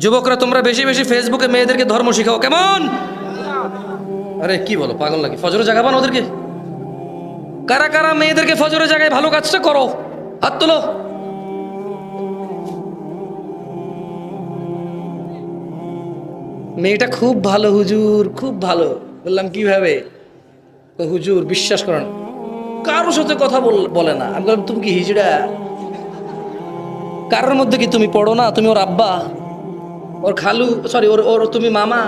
যুবকরা তোমরা বেশি বেশি ফেসবুকে মেয়েদেরকে ধর্ম শিখাও, কেমন? আরে কি বলো, পাগল নাকি? ফজরে জাগাবা না ওদেরকে? কারা কারা মেয়েদেরকে ফজরে জাগায় ভালো কাজটা করো, হাত তোলো। মেয়েটা খুব ভালো হুজুর, খুব ভালো। বললাম কিভাবে? হুজুর বিশ্বাস করেন কারোর সাথে কথা বলে না। আমি বললাম তুমি কি হিজড়া? কারোর মধ্যে কি তুমি পড়ো না? তুমি ওর আব্বা, ওর খালু, সরি ওর ওর তুমি মামা,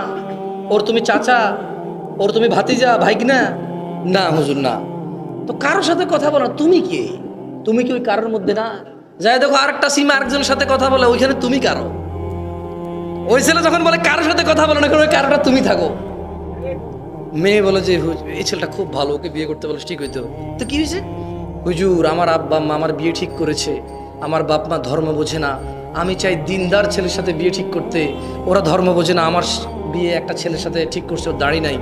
ওর তুমি চাচা, ওর তুমি ভাতিজা ভাইগনা? না হুজুর না। তো কারোর সাথে কথা বলো না, তুমি কি? তুমি কি ওই কারোর মধ্যে না? যাই দেখো আরেকটা সিমা আরেকজনের সাথে কথা বলে, ওইখানে তুমি কারো। ওই ছেলে যখন বলে কারোর সাথে কথা বলো না, কারণ ওই কারোটা তুমি থাকো। মেয়ে বলে যে এই ছেলেটা খুব ভালো, ওকে বিয়ে করতে বলে ঠিক হইতো। তো কি হয়েছে? হুজুর আমার আব্বা আম্মা আমার বিয়ে ঠিক করেছে, আমার বাপ মা ধর্ম বোঝে না, আমি চাই দিনদার ছেলের সাথে বিয়ে ঠিক করতে, ওরা ধর্ম বোঝে না, আমার বিয়ে একটা ছেলের সাথে ঠিক করছে, ওর দাড়ি নাই।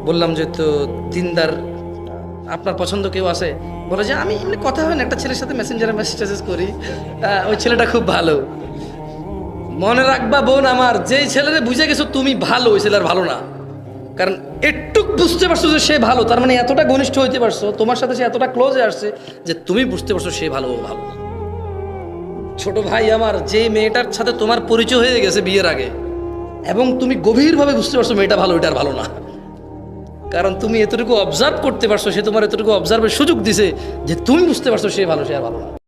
বললাম যে তো দিনদার আপনার পছন্দ কেউ আছে? বলে যে আমি এমনি কথা হয় না, একটা ছেলের সাথে মেসেঞ্জারে মেসেজ করি, ওই ছেলেটা খুব ভালো। মনে রাখবা বোন আমার, যেই ছেলেরে বুঝে গেছো তুমি ভালো, ওই ছেলের ভালো না। কারণ একটুক বুঝতে পারছো যে সে ভালো, তার মানে এতটা ঘনিষ্ঠ হইতে পারছো, তোমার সাথে সে এতটা ক্লোজে আসছে যে তুমি বুঝতে পারছো সে ভালো, ও ভালো। ছোট ভাই আমার, যে মেয়েটার সাথে তোমার পরিচয় হয়ে গেছে বিয়ের আগে, এবং তুমি গভীরভাবে বুঝতে পারছো মেয়েটা ভালো, এটা আর ভালো না। কারণ তুমি এতটুকু অবজার্ভ করতে পারছো, সে তোমার এতটুকু অবজার্ভের সুযোগ দিছে যে তুমি বুঝতে পারছো সে ভালো, সে আর ভালো না।